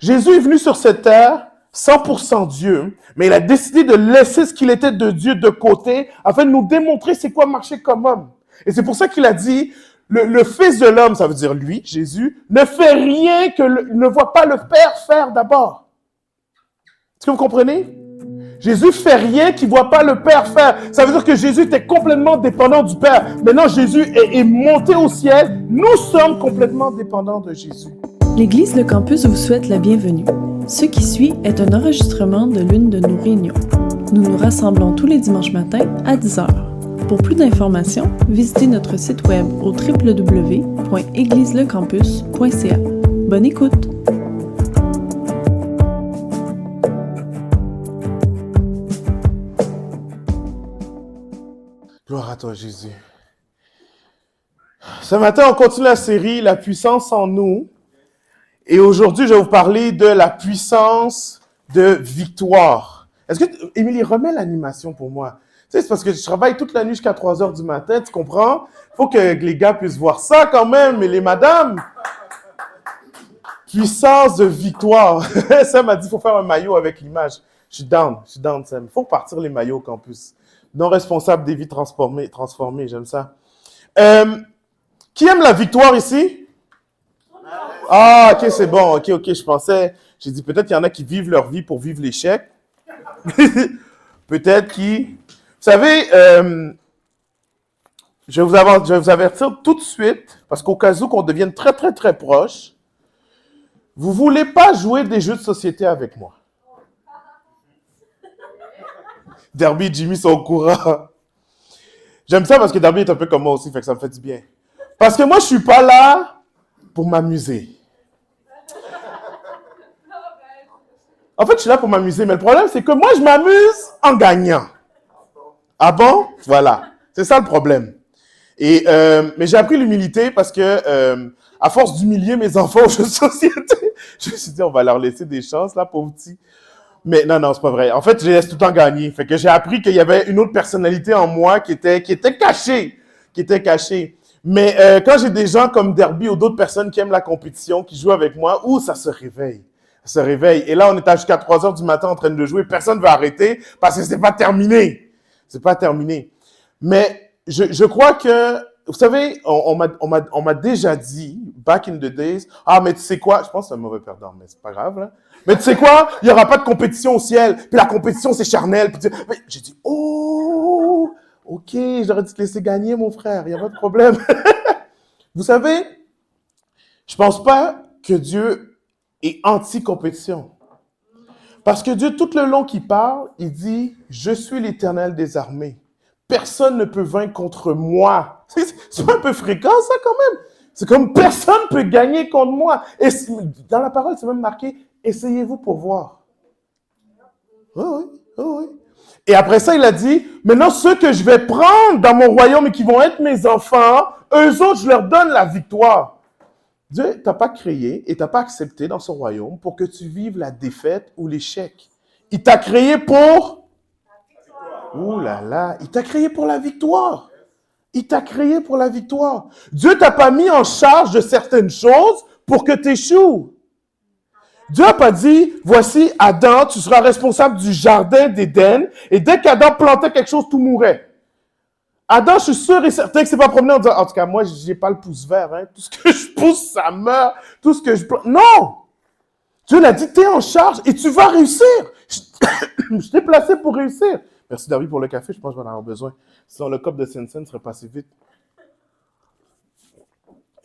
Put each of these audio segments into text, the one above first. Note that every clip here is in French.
Jésus est venu sur cette terre 100% Dieu, mais il a décidé de laisser ce qu'il était de Dieu de côté afin de nous démontrer c'est quoi marcher comme homme. Et c'est pour ça qu'il a dit, le Fils de l'homme, ça veut dire lui, Jésus, ne fait rien ne voit pas le Père faire d'abord. Est-ce que vous comprenez? Jésus fait rien qu'il ne voit pas le Père faire. Ça veut dire que Jésus était complètement dépendant du Père. Maintenant, Jésus est monté au ciel. Nous sommes complètement dépendants de Jésus. L'Église Le Campus vous souhaite la bienvenue. Ce qui suit est un enregistrement de l'une de nos réunions. Nous nous rassemblons tous les dimanches matins à 10h. Pour plus d'informations, visitez notre site web au www.égliselescampus.ca. Bonne écoute! Gloire à toi, Jésus. Ce matin, on continue la série « La puissance en nous ». Et aujourd'hui, je vais vous parler de la puissance de victoire. Est-ce que, Émilie, remets l'animation pour moi. Tu sais, c'est parce que je travaille toute la nuit jusqu'à 3 heures du matin, tu comprends? Il faut que les gars puissent voir ça quand même, et les madames. Puissance de victoire. Sam m'a dit qu'il faut faire un maillot avec l'image. Je suis down, Sam. Il faut partir les maillots au campus. Non responsable des vies transformées, j'aime ça. Qui aime la victoire ici? Ah, ok, c'est bon, ok, je pensais, j'ai dit peut-être qu'il y en a qui vivent leur vie pour vivre l'échec. Peut-être qui... Vous savez, je vais vous avertir tout de suite, parce qu'au cas où qu'on devienne très, très, très proche, vous ne voulez pas jouer des jeux de société avec moi. Derby et Jimmy sont au courant. J'aime ça parce que Derby est un peu comme moi aussi, fait que ça me fait du bien. Parce que moi, je ne suis pas là pour m'amuser. En fait, je suis là pour m'amuser, mais le problème, c'est que moi, je m'amuse en gagnant. Ah bon? Voilà. C'est ça le problème. Et, mais j'ai appris l'humilité parce que, à force d'humilier mes enfants aux jeux de société, je me suis dit, on va leur laisser des chances, là, pauvres petits. Mais non, c'est pas vrai. En fait, je les laisse tout le temps gagner. Fait que j'ai appris qu'il y avait une autre personnalité en moi qui était cachée. Mais quand j'ai des gens comme Derby ou d'autres personnes qui aiment la compétition, qui jouent avec moi, ça se réveille. Ça se réveille. Et là, on est jusqu'à 3 heures du matin en train de jouer. Personne ne va arrêter parce que c'est pas terminé. C'est pas terminé. Mais je crois que, vous savez, on m'a déjà dit, back in the days, mais tu sais quoi? Je pense que c'est un mauvais perdant, mais c'est pas grave, là. Mais tu sais quoi? Il n'y aura pas de compétition au ciel. Puis la compétition, c'est charnel. J'ai dit, ok, j'aurais dû te laisser gagner, mon frère. Il n'y a pas de problème. Vous savez, je pense pas que Dieu est anti-compétition. Parce que Dieu, tout le long qu'il parle, il dit, je suis l'Éternel des armées. Personne ne peut vaincre contre moi. C'est pas un peu fréquent, ça, quand même. C'est comme personne ne peut gagner contre moi. Et dans la parole, c'est même marqué, essayez-vous pour voir. Oui. Et après ça, il a dit, maintenant, ceux que je vais prendre dans mon royaume et qui vont être mes enfants, eux autres, je leur donne la victoire. Dieu t'a pas créé et t'a pas accepté dans son royaume pour que tu vives la défaite ou l'échec. Il t'a créé pour... Ouh là là, il t'a créé pour la victoire. Il t'a créé pour la victoire. Dieu t'a pas mis en charge de certaines choses pour que tu échoues. Dieu n'a pas dit, voici Adam, tu seras responsable du jardin d'Éden, et dès qu'Adam plantait quelque chose, tout mourait. Adam, je suis sûr et certain que c'est pas promené en disant, en tout cas, moi, j'ai pas le pouce vert, hein. Tout ce que je pousse, ça meurt. Tout ce que je plante. Non! Dieu l'a dit, t'es en charge et tu vas réussir. Je t'ai placé pour réussir. Merci David pour le café, je pense que je vais en avoir besoin. Sinon, le cop de Sensen serait passé vite.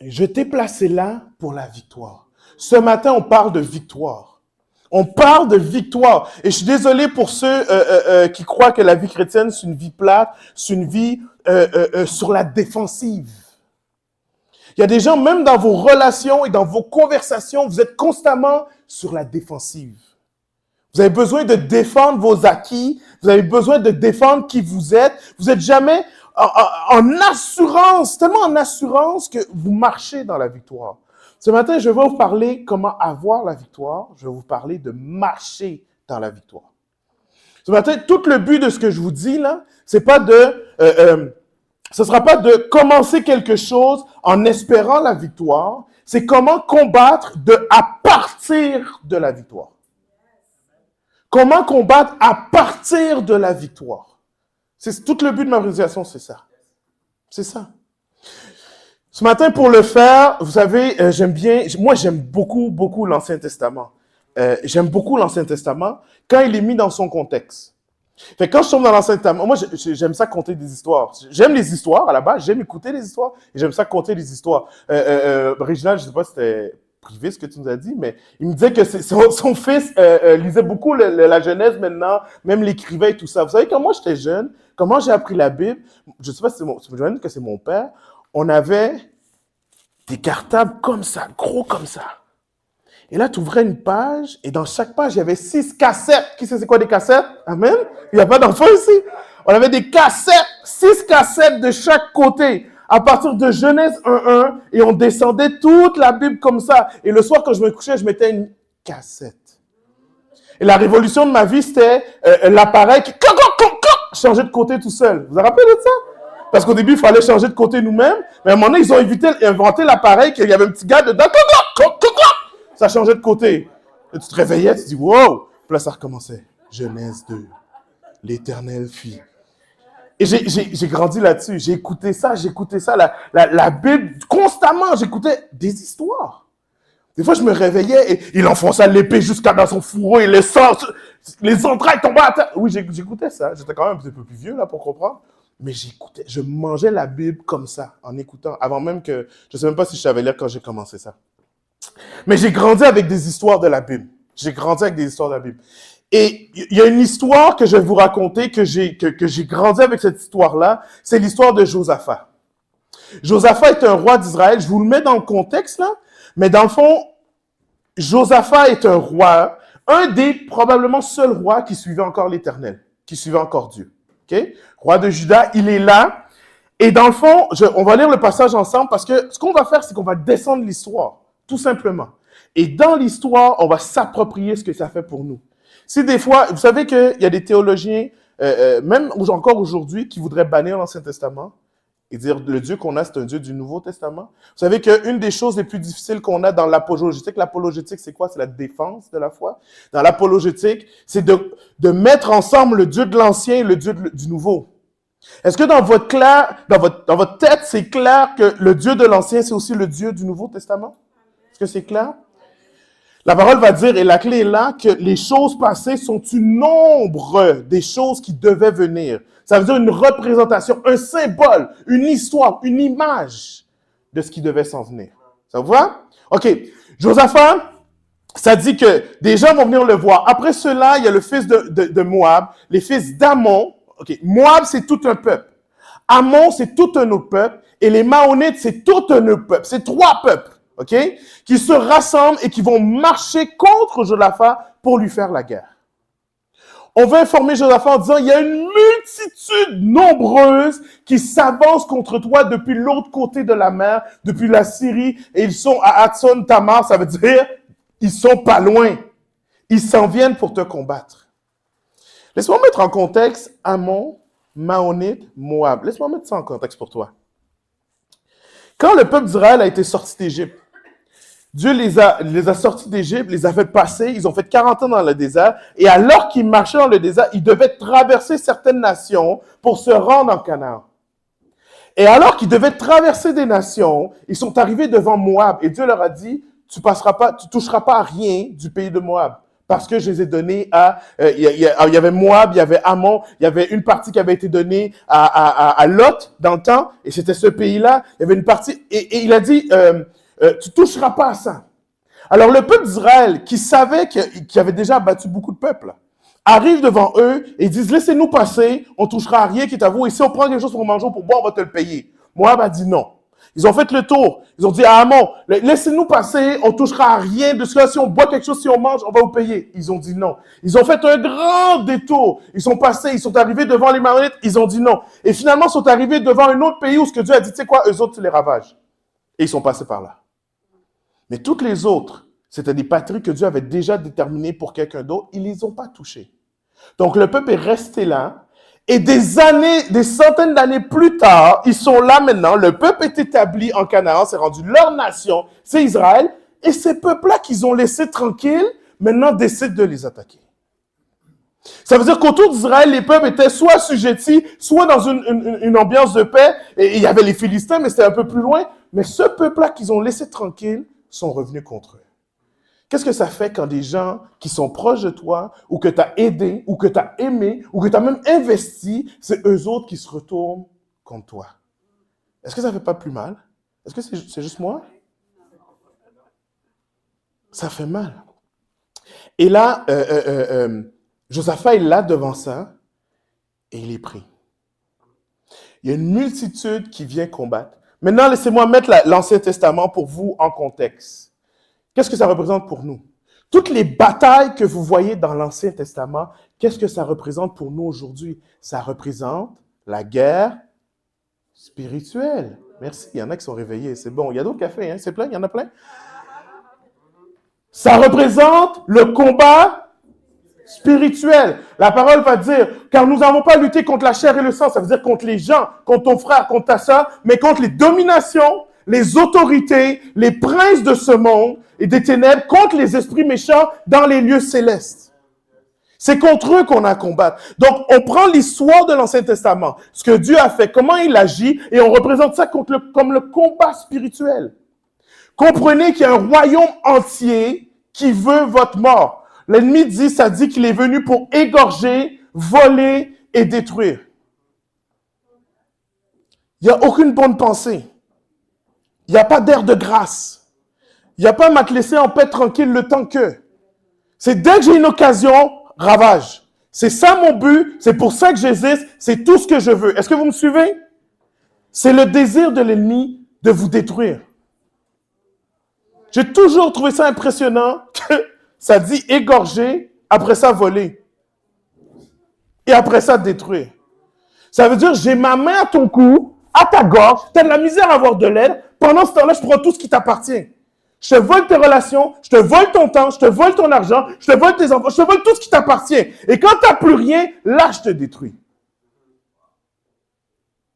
Je t'ai placé là pour la victoire. Ce matin, on parle de victoire. On parle de victoire. Et je suis désolé pour ceux qui croient que la vie chrétienne, c'est une vie plate, c'est une vie sur la défensive. Il y a des gens, même dans vos relations et dans vos conversations, vous êtes constamment sur la défensive. Vous avez besoin de défendre vos acquis. Vous avez besoin de défendre qui vous êtes. Vous n'êtes jamais en assurance, tellement en assurance que vous marchez dans la victoire. Ce matin, je vais vous parler comment avoir la victoire. Je vais vous parler de marcher dans la victoire. Ce matin, tout le but de ce que je vous dis là, c'est pas ce sera pas de commencer quelque chose en espérant la victoire. c'est comment combattre à partir de la victoire. Comment combattre à partir de la victoire. C'est tout le but de ma prédication, c'est ça. C'est ça. Ce matin, pour le faire, vous savez, j'aime beaucoup l'Ancien Testament. J'aime beaucoup l'Ancien Testament quand il est mis dans son contexte. Fait que quand je tombe dans l'Ancien Testament, moi, j'aime ça conter des histoires. J'aime les histoires, à la base, j'aime écouter les histoires, et j'aime ça conter des histoires. Réginald, je sais pas si c'était privé ce que tu nous as dit, mais il me disait que son fils lisait beaucoup la Genèse maintenant, même l'écrivait et tout ça. Vous savez, quand moi j'étais jeune, comment j'ai appris la Bible, je sais pas si j'imagine que c'est mon père, on avait des cartables comme ça, gros comme ça. Et là, tu ouvrais une page, et dans chaque page, il y avait 6 cassettes. Qui sait c'est quoi des cassettes? Amen? Il n'y a pas d'enfants ici. On avait des cassettes, 6 cassettes de chaque côté, à partir de Genèse 1:1, et on descendait toute la Bible comme ça. Et le soir, quand je me couchais, je mettais une cassette. Et la révolution de ma vie, c'était l'appareil qui changeait de côté tout seul. Vous vous rappelez de ça? Parce qu'au début, il fallait changer de côté nous-mêmes, mais à un moment donné, ils ont inventé l'appareil, qu'il y avait un petit gars dedans, ça changeait de côté. Et tu te réveillais, tu te dis, wow! Puis là, ça recommençait. Genèse 2. L'Éternel fit. Et j'ai grandi là-dessus. J'ai écouté ça, la Bible, constamment, j'écoutais des histoires. Des fois, je me réveillais et il enfonçait l'épée jusqu'à dans son fourreau et les entrailles tombaient à terre. Oui, j'écoutais ça. J'étais quand même un petit peu plus vieux, là, pour comprendre. Mais j'écoutais, je mangeais la Bible comme ça, en écoutant, avant même que, je ne sais même pas si je savais lire quand j'ai commencé ça. Mais j'ai grandi avec des histoires de la Bible. Et il y a une histoire que je vais vous raconter, que j'ai grandi avec cette histoire-là, c'est l'histoire de Josaphat. Josaphat est un roi d'Israël, je vous le mets dans le contexte, là, mais dans le fond, Josaphat est un roi, un des probablement seuls rois qui suivait encore l'Éternel, qui suivait encore Dieu. Okay? Roi de Juda, il est là. Et dans le fond, on va lire le passage ensemble parce que ce qu'on va faire, c'est qu'on va descendre l'histoire, tout simplement. Et dans l'histoire, on va s'approprier ce que ça fait pour nous. Si des fois, vous savez qu'il y a des théologiens, même encore aujourd'hui, qui voudraient bannir l'Ancien Testament et dire le Dieu qu'on a, c'est un Dieu du Nouveau Testament. Vous savez qu'une des choses les plus difficiles qu'on a dans l'apologétique, c'est quoi? C'est la défense de la foi. Dans l'apologétique, c'est de mettre ensemble le Dieu de l'Ancien et le Dieu du Nouveau. Est-ce que dans votre tête, c'est clair que le Dieu de l'Ancien, c'est aussi le Dieu du Nouveau Testament? Est-ce que c'est clair? La parole va dire, et la clé est là, que les choses passées sont une ombre des choses qui devaient venir. Ça veut dire une représentation, un symbole, une histoire, une image de ce qui devait s'en venir. Ça vous va? OK. Josaphat, ça dit que des gens vont venir le voir. Après cela, il y a le fils de Moab, les fils d'Amon. OK. Moab, c'est tout un peuple. Ammon, c'est tout un autre peuple. Et les Maonites, c'est tout un autre peuple. C'est 3 peuples. OK? Qui se rassemblent et qui vont marcher contre Josaphat pour lui faire la guerre. On veut informer Josaphat en disant, il y a une multitude nombreuse qui s'avance contre toi depuis l'autre côté de la mer, depuis la Syrie, et ils sont à Hatson Tamar, ça veut dire, ils sont pas loin. Ils s'en viennent pour te combattre. Laisse-moi mettre en contexte Ammon, Maonite, Moab. Laisse-moi mettre ça en contexte pour toi. Quand le peuple d'Israël a été sorti d'Égypte, Dieu les a sortis d'Égypte, les a fait passer, ils ont fait 40 ans dans le désert, et alors qu'ils marchaient dans le désert, ils devaient traverser certaines nations pour se rendre en Canaan. Et alors qu'ils devaient traverser des nations, ils sont arrivés devant Moab, et Dieu leur a dit, tu toucheras pas à rien du pays de Moab, parce que je les ai donnés à, il y avait Moab, il y avait Ammon, il y avait une partie qui avait été donnée à Lot dans le temps, et c'était ce pays-là, il y avait une partie, et il a dit, tu toucheras pas à ça. Alors le peuple d'Israël, qui savait qu'il avait déjà abattu beaucoup de peuples, arrive devant eux et disent, laissez-nous passer, on touchera à rien qui est à vous, et si on prend quelque chose pour manger ou pour boire, on va te le payer. Moab a dit non. Ils ont fait le tour. Ils ont dit à Ammon, laissez-nous passer, on touchera à rien de ce que si on boit quelque chose, si on mange, on va vous payer. Ils ont dit non. Ils ont fait un grand détour. Ils sont passés, ils sont arrivés devant les Maonites, ils ont dit non. Et finalement, ils sont arrivés devant un autre pays où ce que Dieu a dit, tu sais quoi, eux autres, tu les ravages. Et ils sont passés par là. Mais toutes les autres, c'était des patries que Dieu avait déjà déterminées pour quelqu'un d'autre. Ils ne les ont pas touchées. Donc, le peuple est resté là. Et des années, des centaines d'années plus tard, ils sont là maintenant, le peuple est établi en Canaan, c'est rendu leur nation, c'est Israël, et ces peuples-là qu'ils ont laissés tranquilles, maintenant décident de les attaquer. Ça veut dire qu'autour d'Israël, les peuples étaient soit assujettis, soit dans une ambiance de paix, et il y avait les Philistins, mais c'était un peu plus loin, mais ce peuple-là qu'ils ont laissé tranquille sont revenus contre eux. Qu'est-ce que ça fait quand des gens qui sont proches de toi, ou que tu as aidé, ou que tu as aimé, ou que tu as même investi, c'est eux autres qui se retournent contre toi? Est-ce que ça ne fait pas plus mal? Est-ce que c'est juste moi? Ça fait mal. Et là, Josaphat est là devant ça, et il est pris. Il y a une multitude qui vient combattre. Maintenant, laissez-moi mettre l'Ancien Testament pour vous en contexte. Qu'est-ce que ça représente pour nous? Toutes les batailles que vous voyez dans l'Ancien Testament, qu'est-ce que ça représente pour nous aujourd'hui? Ça représente la guerre spirituelle. Merci, il y en a qui sont réveillés, c'est bon. Il y a d'autres cafés, hein? C'est plein, il y en a plein. Ça représente le combat spirituel. La parole va dire, car nous n'avons pas lutté contre la chair et le sang, ça veut dire contre les gens, contre ton frère, contre ta soeur, mais contre les dominations, les autorités, les princes de ce monde et des ténèbres, contre les esprits méchants dans les lieux célestes. C'est contre eux qu'on a à combattre. Donc, on prend l'histoire de l'Ancien Testament, ce que Dieu a fait, comment il agit, et on représente ça comme le combat spirituel. Comprenez qu'il y a un royaume entier qui veut votre mort. L'ennemi dit qu'il est venu pour égorger, voler et détruire. Il n'y a aucune bonne pensée. Il n'y a pas d'air de grâce. Il n'y a pas à te laisser en paix tranquille le temps que. C'est dès que j'ai une occasion, ravage. C'est ça mon but, c'est pour ça que j'existe, c'est tout ce que je veux. Est-ce que vous me suivez? C'est le désir de l'ennemi de vous détruire. J'ai toujours trouvé ça impressionnant que ça dit égorger, après ça voler. Et après ça détruire. Ça veut dire, j'ai ma main à ton cou, à ta gorge, tu as de la misère à avoir de l'aide. Pendant ce temps-là, je prends tout ce qui t'appartient. Je te vole tes relations, je te vole ton temps, je te vole ton argent, je te vole tes enfants, je te vole tout ce qui t'appartient. Et quand tu n'as plus rien, là, je te détruis.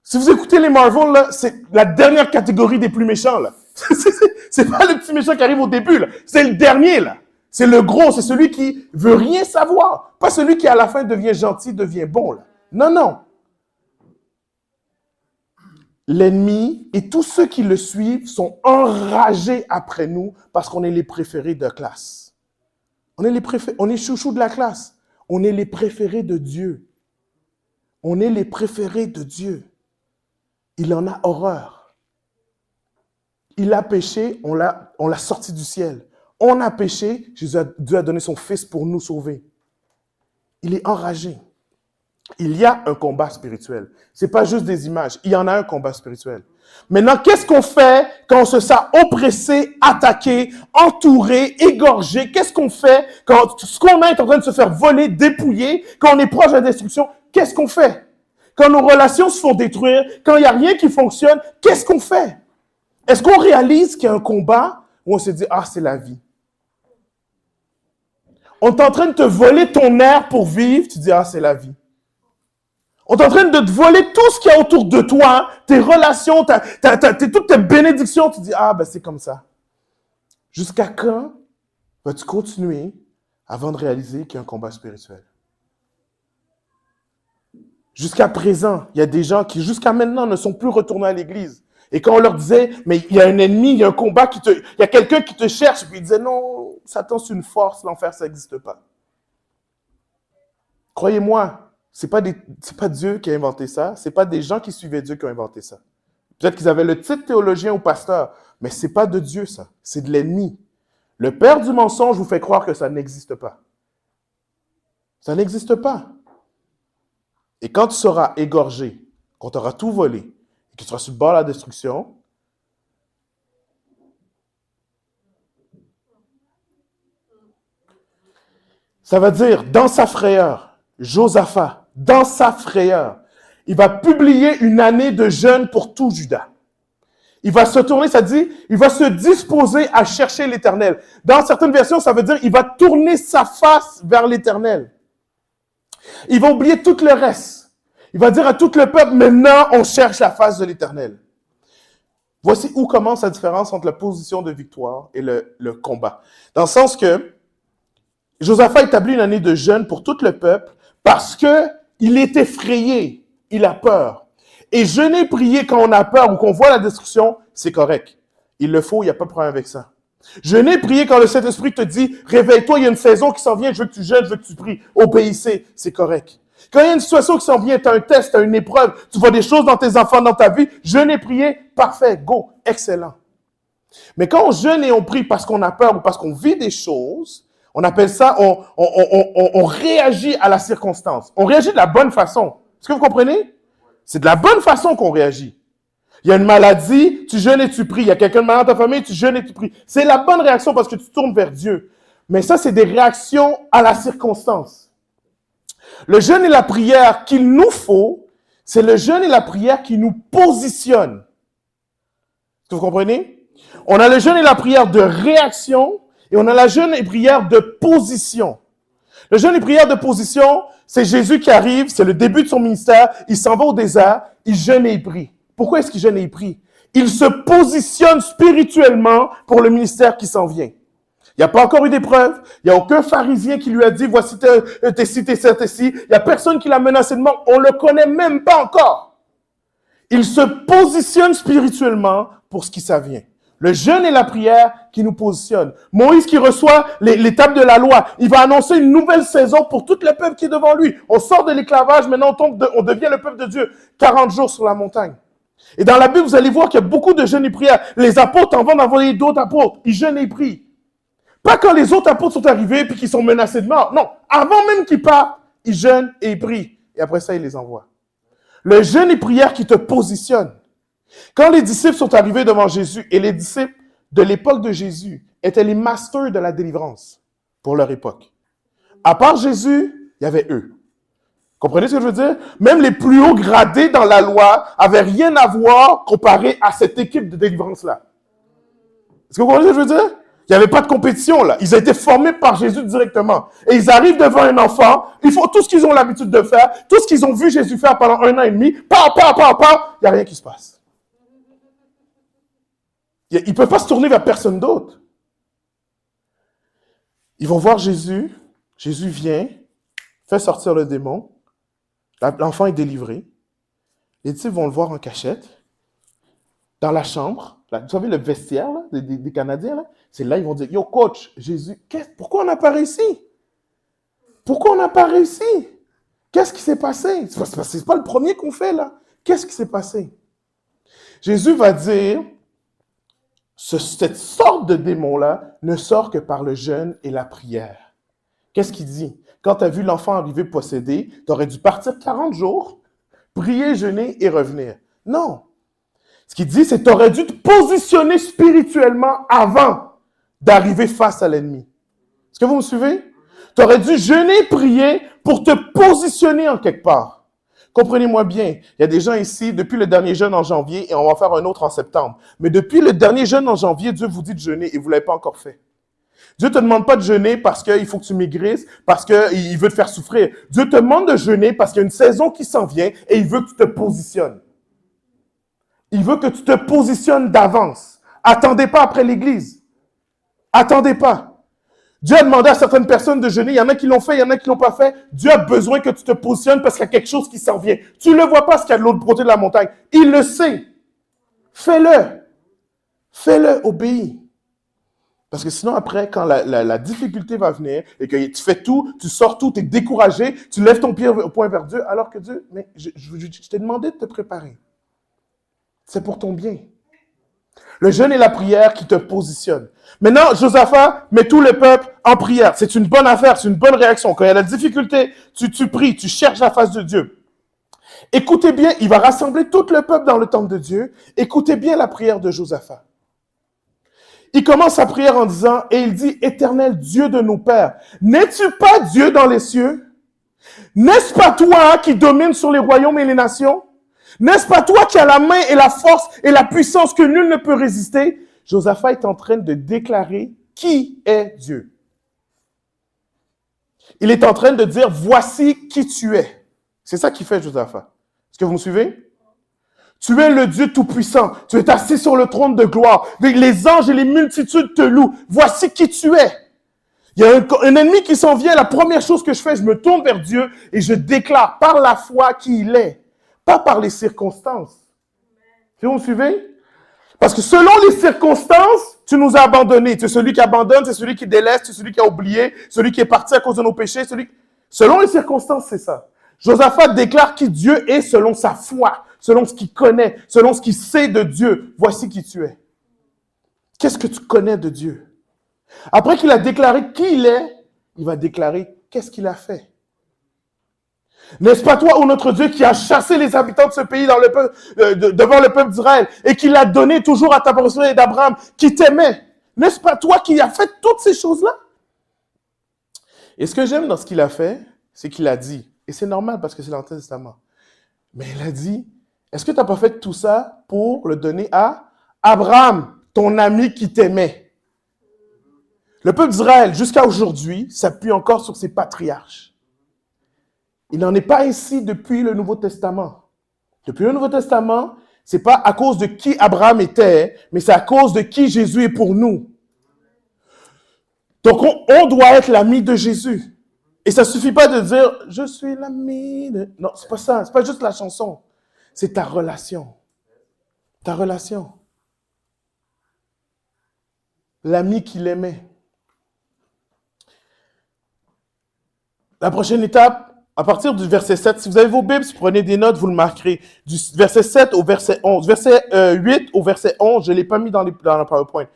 Si vous écoutez les Marvel, là, c'est la dernière catégorie des plus méchants. Là. C'est pas le petit méchant qui arrive au début. Là. C'est le dernier. Là. C'est le gros, c'est celui qui veut rien savoir. Pas celui qui, à la fin, devient gentil, devient bon. Là. Non, non. L'ennemi et tous ceux qui le suivent sont enragés après nous parce qu'on est les préférés de classe. On est chouchou de la classe. On est les préférés de Dieu. On est les préférés de Dieu. Il en a horreur. Il a péché, on l'a sorti du ciel. On a péché, Dieu a donné son Fils pour nous sauver. Il est enragé. Il y a un combat spirituel. Ce n'est pas juste des images. Il y en a un combat spirituel. Maintenant, qu'est-ce qu'on fait quand on se sent oppressé, attaqué, entouré, égorgé? Qu'est-ce qu'on fait quand ce qu'on a est en train de se faire voler, dépouiller, quand on est proche de la destruction? Qu'est-ce qu'on fait? Quand nos relations se font détruire, quand il n'y a rien qui fonctionne, qu'est-ce qu'on fait? Est-ce qu'on réalise qu'il y a un combat où on se dit « Ah, c'est la vie ». On est en train de te voler ton air pour vivre, tu dis « Ah, c'est la vie ». On est en train de te voler tout ce qu'il y a autour de toi, tes relations, toutes tes bénédictions. Tu dis, ah, ben c'est comme ça. Jusqu'à quand vas-tu continuer avant de réaliser qu'il y a un combat spirituel? Jusqu'à présent, il y a des gens qui, jusqu'à maintenant, ne sont plus retournés à l'église. Et quand on leur disait, mais il y a un ennemi, il y a un combat, il y a quelqu'un qui te cherche, puis ils disaient, non, Satan, c'est une force, l'enfer, ça n'existe pas. Croyez-moi, c'est pas Dieu qui a inventé ça, c'est pas des gens qui suivaient Dieu qui ont inventé ça. Peut-être qu'ils avaient le titre théologien ou pasteur, mais c'est pas de Dieu ça, c'est de l'ennemi. Le père du mensonge vous fait croire que ça n'existe pas. Ça n'existe pas. Et quand tu seras égorgé, quand tu auras tout volé, et que tu seras sur le bord de la destruction, ça va dire, dans sa frayeur, Josaphat, dans sa frayeur, il va publier une année de jeûne pour tout Juda. Il va se tourner, ça dit, il va se disposer à chercher l'Éternel. Dans certaines versions, ça veut dire il va tourner sa face vers l'Éternel. Il va oublier tout le reste. Il va dire à tout le peuple, maintenant, on cherche la face de l'Éternel. Voici où commence la différence entre la position de victoire et le combat. Dans le sens que Josaphat établit une année de jeûne pour tout le peuple parce qu'il est effrayé, il a peur. Et jeûner, prier quand on a peur ou qu'on voit la destruction, c'est correct. Il le faut, il n'y a pas de problème avec ça. Jeûner, prier quand le Saint-Esprit te dit, réveille-toi, il y a une saison qui s'en vient, je veux que tu jeûnes, je veux que tu pries. Obéissez, c'est correct. Quand il y a une situation qui s'en vient, tu as un test, tu as une épreuve, tu vois des choses dans tes enfants, dans ta vie, jeûner, prier, parfait, go, excellent. Mais quand on jeûne et on prie parce qu'on a peur ou parce qu'on vit des choses, on appelle ça, on réagit à la circonstance. On réagit de la bonne façon. Est-ce que vous comprenez? C'est de la bonne façon qu'on réagit. Il y a une maladie, tu jeûnes et tu pries. Il y a quelqu'un de malade dans ta famille, tu jeûnes et tu pries. C'est la bonne réaction parce que tu tournes vers Dieu. Mais ça, c'est des réactions à la circonstance. Le jeûne et la prière qu'il nous faut, c'est le jeûne et la prière qui nous positionnent. Est-ce que vous comprenez? On a le jeûne et la prière de réaction et on a la jeûne et prière de position. Le jeûne et prière de position, c'est Jésus qui arrive, c'est le début de son ministère, il s'en va au désert, il jeûne et il prie. Pourquoi est-ce qu'il jeûne et il prie? Il se positionne spirituellement pour le ministère qui s'en vient. Il n'y a pas encore eu d'épreuve. Il n'y a aucun pharisien qui lui a dit, voici t'es ci, t'es ça, t'es ci. Il n'y a personne qui l'a menacé de mort. On ne le connaît même pas encore. Il se positionne spirituellement pour ce qui s'en vient. Le jeûne et la prière qui nous positionnent. Moïse qui reçoit l'étape de la loi. Il va annoncer une nouvelle saison pour tout le peuple qui est devant lui. On sort de l'esclavage, maintenant on devient le peuple de Dieu. 40 jours sur la montagne. Et dans la Bible, vous allez voir qu'il y a beaucoup de jeûnes et prières. Les apôtres en vont d'envoyer d'autres apôtres. Ils jeûnent et prient. Pas quand les autres apôtres sont arrivés et qu'ils sont menacés de mort. Non, avant même qu'ils partent, ils jeûnent et ils prient. Et après ça, ils les envoient. Le jeûne et prière qui te positionne. Quand les disciples sont arrivés devant Jésus, et les disciples de l'époque de Jésus étaient les masters de la délivrance pour leur époque. À part Jésus, il y avait eux. Comprenez ce que je veux dire? Même les plus hauts gradés dans la loi avaient rien à voir comparé à cette équipe de délivrance-là. Est-ce que vous comprenez ce que je veux dire? Il n'y avait pas de compétition, là. Ils ont été formés par Jésus directement. Et ils arrivent devant un enfant, ils font tout ce qu'ils ont l'habitude de faire, tout ce qu'ils ont vu Jésus faire pendant 1 an et demi, il n'y a rien qui se passe. Ils ne peuvent pas se tourner vers personne d'autre. Ils vont voir Jésus, Jésus vient, fait sortir le démon, l'enfant est délivré. Les disciples vont le voir en cachette, dans la chambre. Là, vous savez, le vestiaire là, des Canadiens, là, c'est là ils vont dire, yo coach, Jésus, pourquoi on n'a pas réussi? Pourquoi on n'a pas réussi? Qu'est-ce qui s'est passé? C'est pas le premier qu'on fait là. Qu'est-ce qui s'est passé? Jésus va dire, cette sorte de démon-là ne sort que par le jeûne et la prière. Qu'est-ce qu'il dit? Quand tu as vu l'enfant arriver possédé, tu aurais dû partir 40 jours, prier, jeûner et revenir. Non. Ce qu'il dit, c'est que tu aurais dû te positionner spirituellement avant d'arriver face à l'ennemi. Est-ce que vous me suivez? Tu aurais dû jeûner, prier pour te positionner en quelque part. Comprenez-moi bien, il y a des gens ici, depuis le dernier jeûne en janvier, et on va faire un autre en septembre. Mais depuis le dernier jeûne en janvier, Dieu vous dit de jeûner et vous ne l'avez pas encore fait. Dieu ne te demande pas de jeûner parce qu'il faut que tu maigrisses, parce qu'il veut te faire souffrir. Dieu te demande de jeûner parce qu'il y a une saison qui s'en vient et il veut que tu te positionnes. Il veut que tu te positionnes d'avance. Attendez pas après l'église. Attendez pas. Dieu a demandé à certaines personnes de jeûner. Il y en a qui l'ont fait, il y en a qui l'ont pas fait. Dieu a besoin que tu te positionnes parce qu'il y a quelque chose qui s'en vient. Tu ne le vois pas ce qu'il y a de l'autre côté de la montagne. Il le sait. Fais-le. Fais-le, obéis. Parce que sinon, après, quand la difficulté va venir et que tu fais tout, tu sors tout, tu es découragé, tu lèves ton pied au point vers Dieu, alors que Dieu, mais je t'ai demandé de te préparer. C'est pour ton bien. Le jeûne et la prière qui te positionnent. Maintenant, Josaphat met tout le peuple en prière. C'est une bonne affaire, c'est une bonne réaction. Quand il y a la difficulté, tu pries, tu cherches la face de Dieu. Écoutez bien, il va rassembler tout le peuple dans le temple de Dieu. Écoutez bien la prière de Josaphat. Il commence sa prière en disant, et il dit, Éternel Dieu de nos pères, n'es-tu pas Dieu dans les cieux? N'est-ce pas toi qui domines sur les royaumes et les nations? N'est-ce pas toi qui as la main et la force et la puissance que nul ne peut résister? Josaphat est en train de déclarer qui est Dieu. Il est en train de dire, voici qui tu es. C'est ça qu'il fait Josaphat. Est-ce que vous me suivez? Tu es le Dieu Tout-Puissant. Tu es assis sur le trône de gloire. Les anges et les multitudes te louent. Voici qui tu es. Il y a un ennemi qui s'en vient. La première chose que je fais, je me tourne vers Dieu et je déclare par la foi qui il est. Pas par les circonstances. Est-ce que vous me suivez? Parce que selon les circonstances, tu nous as abandonnés. Tu es celui qui abandonne, c'est celui qui délaisse, tu es celui qui a oublié, celui qui est parti à cause de nos péchés. Selon les circonstances, c'est ça. Josaphat déclare qui Dieu est selon sa foi, selon ce qu'il connaît, selon ce qu'il sait de Dieu. Voici qui tu es. Qu'est-ce que tu connais de Dieu? Après qu'il a déclaré qui il est, il va déclarer qu'est-ce qu'il a fait. N'est-ce pas toi, ô notre Dieu, qui a chassé les habitants de ce pays devant le peuple d'Israël et qui l'a donné toujours à ta personne et d'Abraham, qui t'aimait? N'est-ce pas toi qui as fait toutes ces choses-là? Et ce que j'aime dans ce qu'il a fait, c'est qu'il a dit, et c'est normal parce que c'est l'Ancien Testament, mais il a dit, est-ce que tu n'as pas fait tout ça pour le donner à Abraham, ton ami qui t'aimait? Le peuple d'Israël, jusqu'à aujourd'hui, s'appuie encore sur ses patriarches. Il n'en est pas ainsi depuis le Nouveau Testament. Depuis le Nouveau Testament, c'est pas à cause de qui Abraham était, mais c'est à cause de qui Jésus est pour nous. Donc, on doit être l'ami de Jésus. Et ça suffit pas de dire, je suis l'ami de... Non, c'est pas ça. C'est pas juste la chanson. C'est ta relation. Ta relation. L'ami qu'il aimait. La prochaine étape, à partir du verset 7, si vous avez vos Bibles, si vous prenez des notes, vous le marquerez. Du verset 7 au verset 11. Verset 8 au verset 11, je ne l'ai pas mis dans la PowerPoint.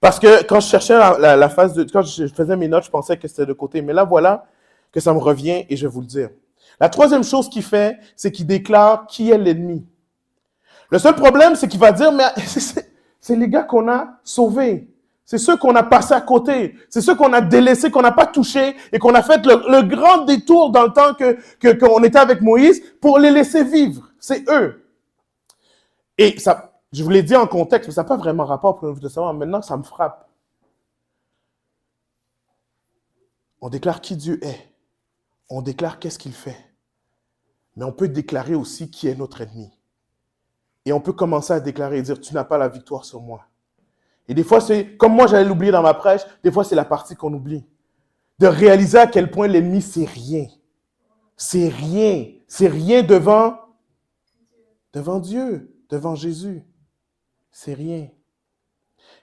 Parce que quand je cherchais la phase de... Quand je faisais mes notes, je pensais que c'était de côté. Mais là, voilà que ça me revient et je vais vous le dire. La troisième chose qu'il fait, c'est qu'il déclare qui est l'ennemi. Le seul problème, c'est qu'il va dire, mais c'est les gars qu'on a sauvés. C'est ceux qu'on a passés à côté. C'est ceux qu'on a délaissés, qu'on n'a pas touchés et qu'on a fait le grand détour dans le temps qu'on était avec Moïse pour les laisser vivre. C'est eux. Et ça, je vous l'ai dit en contexte, mais ça n'a pas vraiment rapport pour le Nouveau Testament. Maintenant, ça me frappe. On déclare qui Dieu est. On déclare qu'est-ce qu'il fait. Mais on peut déclarer aussi qui est notre ennemi. Et on peut commencer à déclarer et dire, tu n'as pas la victoire sur moi. Et des fois, c'est, comme moi j'allais l'oublier dans ma prêche, des fois c'est la partie qu'on oublie. De réaliser à quel point l'ennemi, c'est rien. C'est rien. C'est rien devant Dieu, devant Jésus. C'est rien.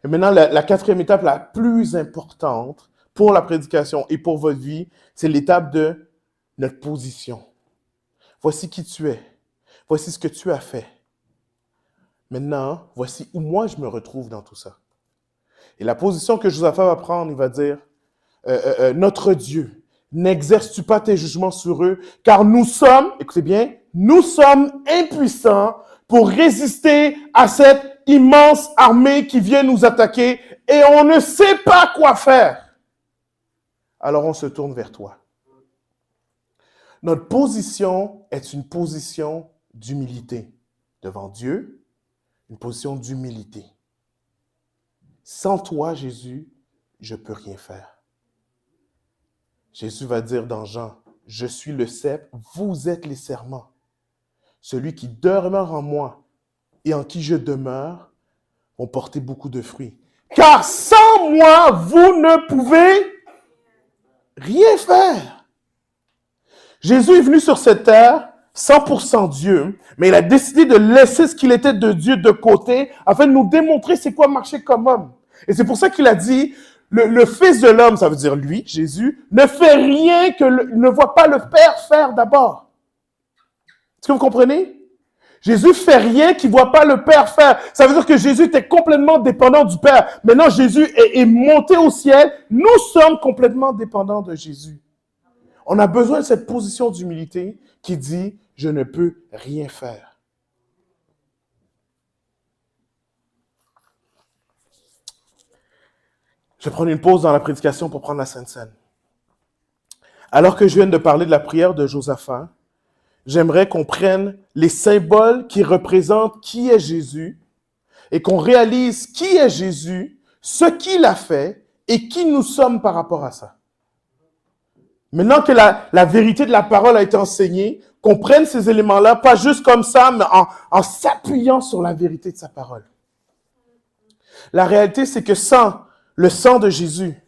Et maintenant, la quatrième étape la plus importante pour la prédication et pour votre vie, c'est l'étape de notre position. Voici qui tu es. Voici ce que tu as fait. Maintenant, voici où moi je me retrouve dans tout ça. Et la position que Josaphat va prendre, il va dire, notre Dieu, n'exerces-tu pas tes jugements sur eux, car nous sommes, écoutez bien, nous sommes impuissants pour résister à cette immense armée qui vient nous attaquer et on ne sait pas quoi faire. Alors on se tourne vers toi. Notre position est une position d'humilité devant Dieu, une position d'humilité. Sans toi, Jésus, je ne peux rien faire. Jésus va dire dans Jean, je suis le cep, vous êtes les serments. Celui qui demeure en moi et en qui je demeure vont porter beaucoup de fruits. Car sans moi, vous ne pouvez rien faire. Jésus est venu sur cette terre 100% Dieu, mais il a décidé de laisser ce qu'il était de Dieu de côté afin de nous démontrer c'est quoi marcher comme homme. Et c'est pour ça qu'il a dit, le Fils de l'homme, ça veut dire lui, Jésus, ne fait rien ne voit pas le Père faire d'abord. Est-ce que vous comprenez? Jésus fait rien qu'il ne voit pas le Père faire. Ça veut dire que Jésus était complètement dépendant du Père. Maintenant, Jésus est monté au ciel. Nous sommes complètement dépendants de Jésus. On a besoin de cette position d'humilité qui dit, je ne peux rien faire. Je vais prendre une pause dans la prédication pour prendre la Sainte Seine. Alors que je viens de parler de la prière de Josaphat, j'aimerais qu'on prenne les symboles qui représentent qui est Jésus et qu'on réalise qui est Jésus, ce qu'il a fait et qui nous sommes par rapport à ça. Maintenant que la vérité de la parole a été enseignée, qu'on prenne ces éléments-là, pas juste comme ça, mais en s'appuyant sur la vérité de sa parole. La réalité, c'est que sans le sang de Jésus,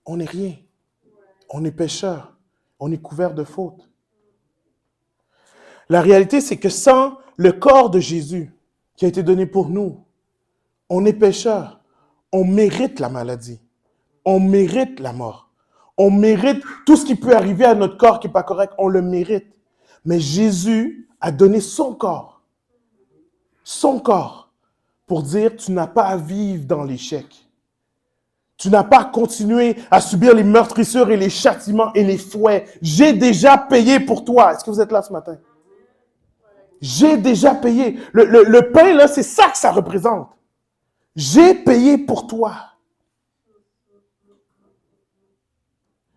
on n'est rien. On est pécheur. On est couvert de fautes. La réalité, c'est que sans le corps de Jésus qui a été donné pour nous, on est pécheur. On mérite la maladie. On mérite la mort. On mérite tout ce qui peut arriver à notre corps qui n'est pas correct. On le mérite. Mais Jésus a donné son corps. Son corps. Pour dire, tu n'as pas à vivre dans l'échec. Tu n'as pas à continuer à subir les meurtrissures et les châtiments et les fouets. J'ai déjà payé pour toi. Est-ce que vous êtes là ce matin? J'ai déjà payé. Le pain, là, c'est ça que ça représente. J'ai payé pour toi.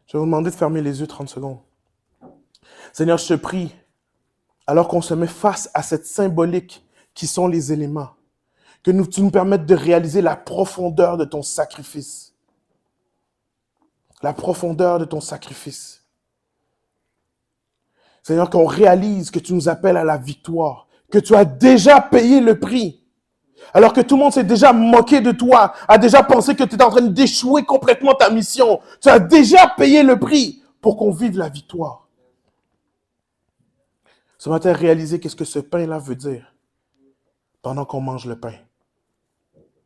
Je vais vous demander de fermer les yeux 30 secondes. Seigneur, je te prie, alors qu'on se met face à cette symbolique qui sont les éléments, que tu nous permettes de réaliser la profondeur de ton sacrifice. La profondeur de ton sacrifice. Seigneur, qu'on réalise que tu nous appelles à la victoire, que tu as déjà payé le prix. Alors que tout le monde s'est déjà moqué de toi, a déjà pensé que tu es en train d'échouer complètement ta mission. Tu as déjà payé le prix pour qu'on vive la victoire. Ce matin, réaliser qu'est-ce que ce pain-là veut dire pendant qu'on mange le pain.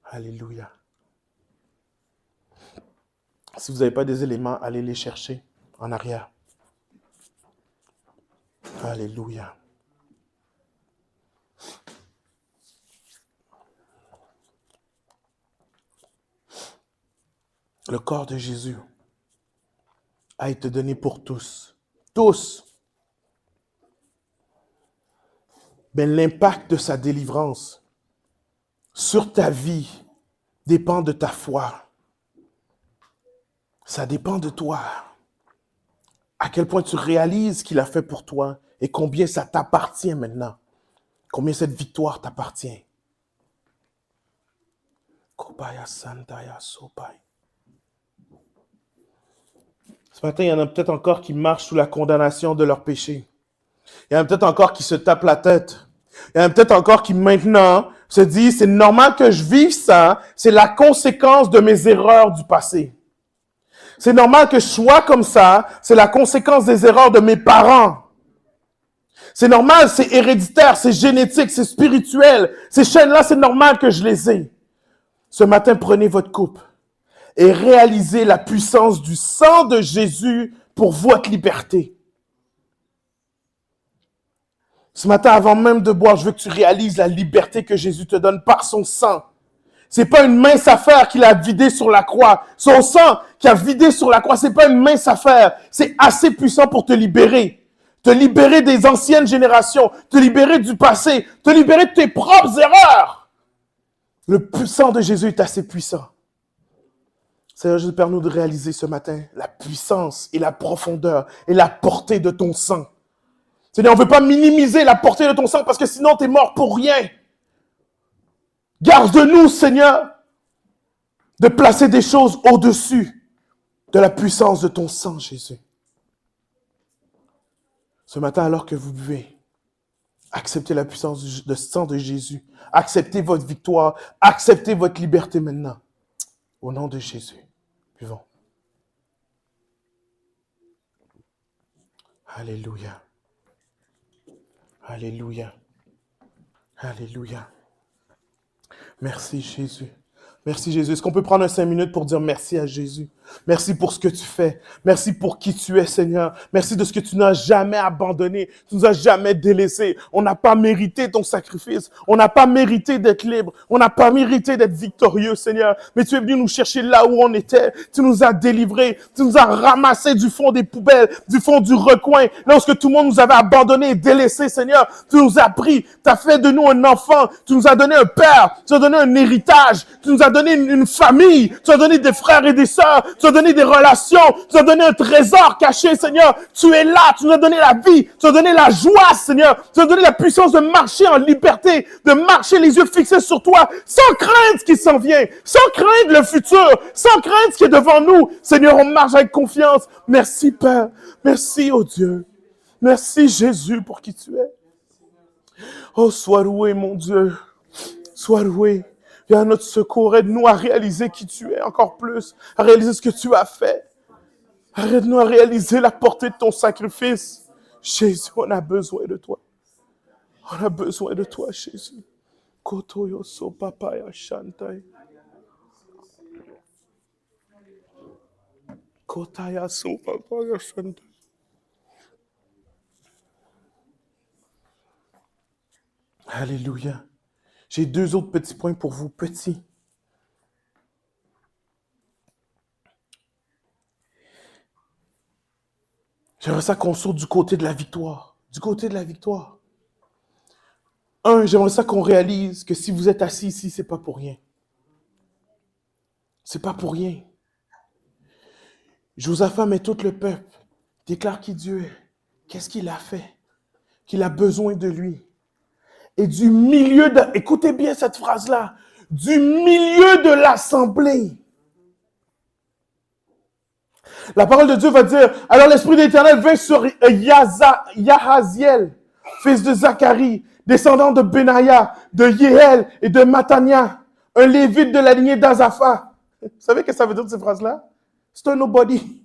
Alléluia. Si vous n'avez pas des éléments, allez les chercher en arrière. Alléluia. Le corps de Jésus a été donné pour tous. Tous. Mais l'impact de sa délivrance sur ta vie dépend de ta foi. Ça dépend de toi. À quel point tu réalises ce qu'il a fait pour toi et combien ça t'appartient maintenant. Combien cette victoire t'appartient. Ce matin, il y en a peut-être encore qui marchent sous la condamnation de leur péché. Il y en a peut-être encore qui se tapent la tête. Il y en a peut-être encore qui maintenant se disent, c'est normal que je vive ça, c'est la conséquence de mes erreurs du passé. C'est normal que je sois comme ça, c'est la conséquence des erreurs de mes parents. C'est normal, c'est héréditaire, c'est génétique, c'est spirituel. Ces chaînes-là, c'est normal que je les ai. Ce matin, prenez votre coupe et réalisez la puissance du sang de Jésus pour votre liberté. Ce matin, avant même de boire, je veux que tu réalises la liberté que Jésus te donne par son sang. C'est pas une mince affaire qu'il a vidée sur la croix. Son sang qui a vidé sur la croix, c'est pas une mince affaire. C'est assez puissant pour te libérer. Te libérer des anciennes générations. Te libérer du passé. Te libérer de tes propres erreurs. Le sang de Jésus est assez puissant. Seigneur, je te permets de réaliser ce matin la puissance et la profondeur et la portée de ton sang. Seigneur, on ne veut pas minimiser la portée de ton sang parce que sinon tu es mort pour rien. Garde-nous, Seigneur, de placer des choses au-dessus de la puissance de ton sang, Jésus. Ce matin, alors que vous buvez, acceptez la puissance du sang de Jésus. Acceptez votre victoire. Acceptez votre liberté maintenant. Au nom de Jésus, buvons. Alléluia. Alléluia. Alléluia. Merci Jésus. Merci Jésus. Est-ce qu'on peut prendre 5 minutes pour dire merci à Jésus? Merci pour ce que tu fais. Merci pour qui tu es, Seigneur. Merci de ce que tu n'as jamais abandonné. Tu nous as jamais délaissés. On n'a pas mérité ton sacrifice. On n'a pas mérité d'être libre. On n'a pas mérité d'être victorieux, Seigneur. Mais tu es venu nous chercher là où on était. Tu nous as délivrés. Tu nous as ramassés du fond des poubelles, du fond du recoin. Lorsque tout le monde nous avait abandonnés et délaissés, Seigneur, tu nous as pris. Tu as fait de nous un enfant. Tu nous as donné un père. Tu nous as donné un héritage. Tu nous as donné donné une famille, tu as donné des frères et des sœurs, tu as donné des relations, tu as donné un trésor caché, Seigneur. Tu es là, tu nous as donné la vie, tu as donné la joie, Seigneur. Tu as donné la puissance de marcher en liberté, de marcher les yeux fixés sur toi, sans craindre ce qui s'en vient, sans craindre le futur, sans craindre ce qui est devant nous. Seigneur, on marche avec confiance. Merci, Père. Merci, oh Dieu. Merci, Jésus, pour qui tu es. Oh, sois loué, mon Dieu. Sois loué. Viens à notre secours. Aide-nous à réaliser qui tu es encore plus, à réaliser ce que tu as fait. Aide-nous à réaliser la portée de ton sacrifice. Jésus, on a besoin de toi. On a besoin de toi, Jésus. Kotoyoso papaya shantai. Kotayaso papaya shantai. Alléluia. J'ai 2 autres petits points pour vous, petits. J'aimerais ça qu'on saute du côté de la victoire. Du côté de la victoire. J'aimerais ça qu'on réalise que si vous êtes assis ici, c'est pas pour rien. C'est pas pour rien. Josaphat et tout le peuple déclare qui Dieu est. Qu'est-ce qu'il a fait? Qu'il a besoin de lui. Et du milieu de... Écoutez bien cette phrase-là. Du milieu de l'assemblée. La parole de Dieu va dire, alors l'Esprit de l'Éternel vint sur Yahaziel, fils de Zacharie, descendant de Benaïa, de Yéhel et de Matania, un lévite de la lignée d'Azapha. Vous savez ce que ça veut dire ces phrases-là? C'est un nobody.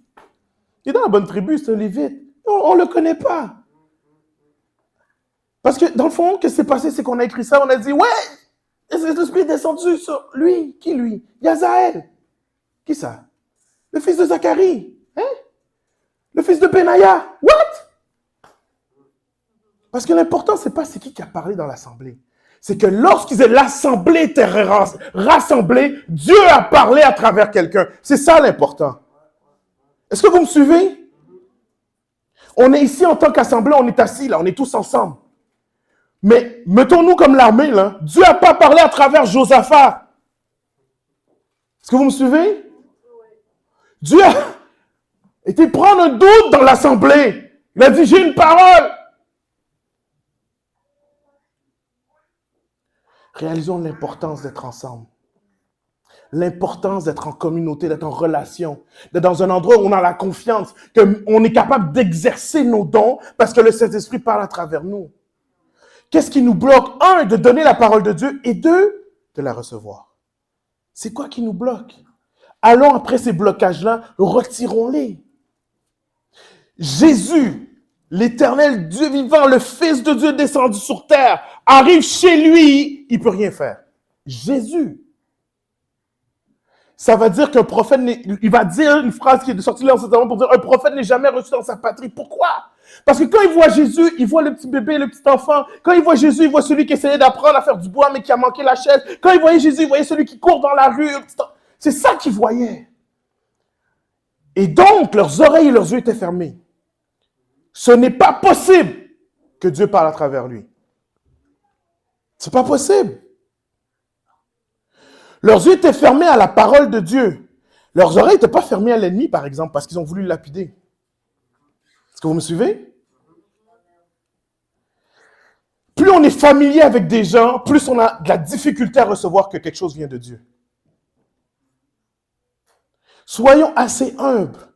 Il est dans la bonne tribu, c'est un lévite. On ne le connaît pas. Parce que dans le fond, ce qui s'est passé, c'est qu'on a écrit ça, on a dit, ouais, l'Esprit est descendu sur lui. Qui lui? Yazaël. Qui ça? Le fils de Zacharie. Hein? Le fils de Benaïa. What? Parce que l'important, c'est pas c'est qui a parlé dans l'assemblée. C'est que l'assemblée était rassemblée, Dieu a parlé à travers quelqu'un. C'est ça l'important. Est-ce que vous me suivez? On est ici en tant qu'assemblée, on est assis là, on est tous ensemble. Mais mettons-nous comme l'armée là. Dieu n'a pas parlé à travers Josaphat. Est-ce que vous me suivez? Dieu a été prendre un doute dans l'assemblée. Il a dit, j'ai une parole. Réalisons l'importance d'être ensemble. L'importance d'être en communauté, d'être en relation, d'être dans un endroit où on a la confiance, qu'on est capable d'exercer nos dons parce que le Saint-Esprit parle à travers nous. Qu'est-ce qui nous bloque? 1, de donner la parole de Dieu et 2, de la recevoir. C'est quoi qui nous bloque? Allons après ces blocages-là, retirons-les. Jésus, l'Éternel Dieu vivant, le Fils de Dieu descendu sur terre, arrive chez lui, il ne peut rien faire. Jésus. Ça va dire qu'un prophète, il va dire une phrase qui est sortie là en ce moment pour dire un prophète n'est jamais reçu dans sa patrie. Pourquoi? Parce que quand il voit Jésus, il voit le petit bébé, le petit enfant. Quand il voit Jésus, il voit celui qui essayait d'apprendre à faire du bois mais qui a manqué la chaise. Quand il voyait Jésus, il voyait celui qui court dans la rue. C'est ça qu'il voyait. Et donc, leurs oreilles et leurs yeux étaient fermés. Ce n'est pas possible que Dieu parle à travers lui. C'est pas possible. Leurs yeux étaient fermés à la parole de Dieu. Leurs oreilles n'étaient pas fermées à l'ennemi, par exemple, parce qu'ils ont voulu le lapider. Est-ce que vous me suivez? Plus on est familier avec des gens, plus on a de la difficulté à recevoir que quelque chose vient de Dieu. Soyons assez humbles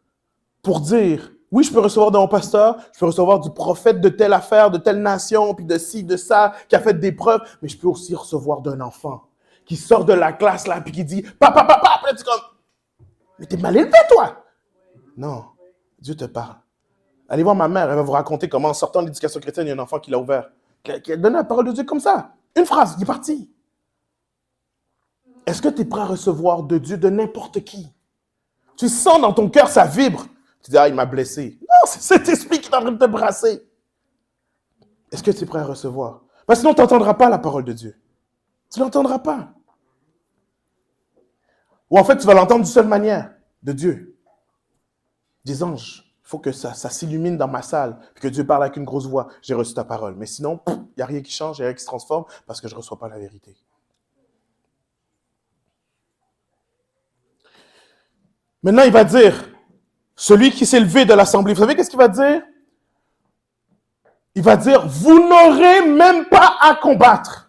pour dire, oui, je peux recevoir de mon pasteur, je peux recevoir du prophète de telle affaire, de telle nation, puis de ci, de ça, qui a fait des preuves, mais je peux aussi recevoir d'un enfant qui sort de la classe là, puis qui dit, papa, papa, puis là, tu es comme, mais t'es mal élevé, toi. Non, Dieu te parle. Allez voir ma mère, elle va vous raconter comment, en sortant de l'éducation chrétienne, il y a un enfant qui l'a ouvert, qui a donné la parole de Dieu comme ça. Une phrase, il est parti. Est-ce que tu es prêt à recevoir de Dieu de n'importe qui? Tu sens dans ton cœur, ça vibre. Tu dis, ah, il m'a blessé. Non, c'est cet esprit qui est en train de te brasser. Est-ce que tu es prêt à recevoir? Parce que sinon, tu n'entendras pas la parole de Dieu. Tu ne l'entendras pas. Ou en fait, tu vas l'entendre d'une seule manière, de Dieu. Des anges. Il faut que ça s'illumine dans ma salle, puis que Dieu parle avec une grosse voix. J'ai reçu ta parole. Mais sinon, il n'y a rien qui change, il n'y a rien qui se transforme, parce que je ne reçois pas la vérité. Maintenant, il va dire, celui qui s'est levé de l'assemblée, vous savez qu'est-ce qu'il va dire? Il va dire, vous n'aurez même pas à combattre.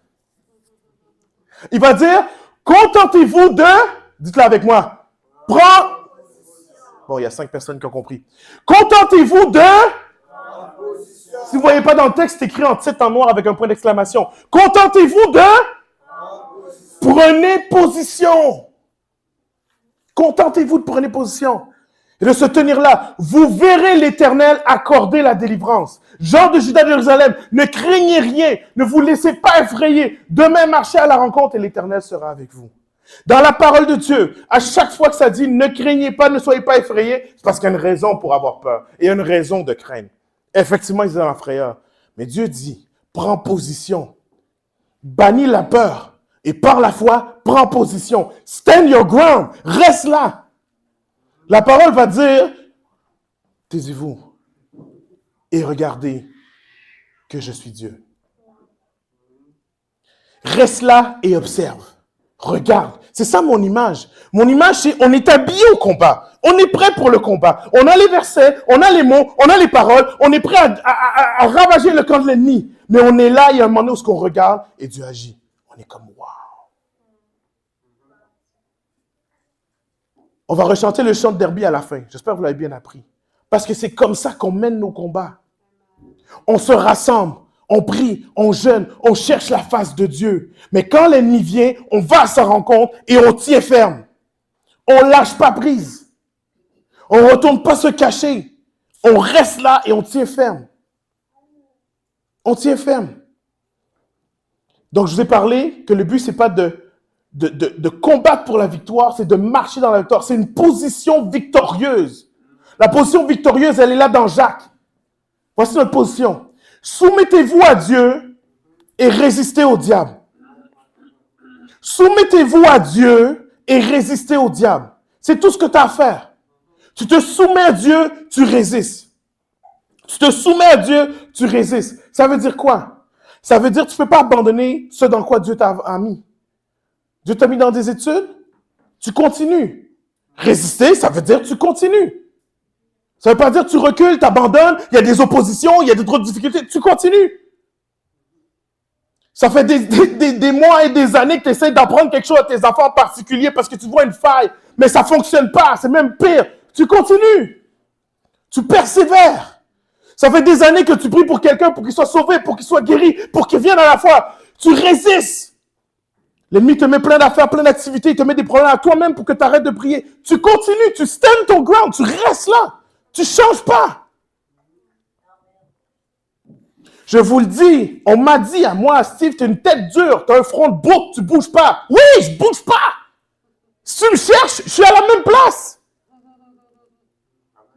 Il va dire, contentez-vous de, dites-le avec moi, prends. Bon, il y a 5 personnes qui ont compris. Contentez-vous de. Si vous ne voyez pas dans le texte, c'est écrit en titre en noir avec un point d'exclamation. Contentez-vous de. Prenez position. Contentez-vous de prenez position. Et de se tenir là. Vous verrez l'Éternel accorder la délivrance. Gens de Juda de Jérusalem, ne craignez rien. Ne vous laissez pas effrayer. Demain, marchez à la rencontre et l'Éternel sera avec vous. Dans la parole de Dieu, à chaque fois que ça dit « ne craignez pas, ne soyez pas effrayés », c'est parce qu'il y a une raison pour avoir peur. Et il y a une raison de craindre. Effectivement, ils sont en frayeur. Mais Dieu dit « prends position. Bannis la peur. Et par la foi, prends position. Stand your ground. Reste là. » La parole va dire « taisez-vous et regardez que je suis Dieu. » Reste là et observe. Regarde. C'est ça mon image. Mon image, c'est on est habillé au combat. On est prêt pour le combat. On a les versets, on a les mots, on a les paroles. On est prêt à ravager le camp de l'ennemi. Mais on est là, il y a un moment donné où on regarde et Dieu agit. On est comme waouh. On va rechanter le chant de Derby à la fin. J'espère que vous l'avez bien appris. Parce que c'est comme ça qu'on mène nos combats. On se rassemble. On prie, on jeûne, on cherche la face de Dieu. Mais quand l'ennemi vient, on va à sa rencontre et on tient ferme. On lâche pas prise. On ne retourne pas se cacher. On reste là et on tient ferme. On tient ferme. Donc, je vous ai parlé que le but, c'est pas de combattre pour la victoire, c'est de marcher dans la victoire. C'est une position victorieuse. La position victorieuse, elle est là dans Jacques. Voici notre position. Soumettez-vous à Dieu et résistez au diable. Soumettez-vous à Dieu et résistez au diable. C'est tout ce que tu as à faire. Tu te soumets à Dieu, tu résistes. Tu te soumets à Dieu, tu résistes. Ça veut dire quoi? Ça veut dire que tu ne peux pas abandonner ce dans quoi Dieu t'a mis. Dieu t'a mis dans des études, tu continues. Résister, ça veut dire que tu continues. Ça ne veut pas dire que tu recules, tu abandonnes, il y a des oppositions, il y a d'autres difficultés, tu continues. Ça fait des mois et des années que tu essaies d'apprendre quelque chose à tes enfants en particulier parce que tu vois une faille, mais ça ne fonctionne pas, c'est même pire. Tu continues. Tu persévères. Ça fait des années que tu pries pour quelqu'un pour qu'il soit sauvé, pour qu'il soit guéri, pour qu'il vienne à la foi. Tu résistes. L'ennemi te met plein d'affaires, plein d'activités, il te met des problèmes à toi-même pour que tu arrêtes de prier. Tu continues, tu stand ton ground, tu restes là. Tu ne changes pas. Je vous le dis, on m'a dit à moi, Steve, tu as une tête dure, tu as un front de bouc, tu ne bouges pas. Oui, je ne bouge pas. Si tu me cherches, je suis à la même place.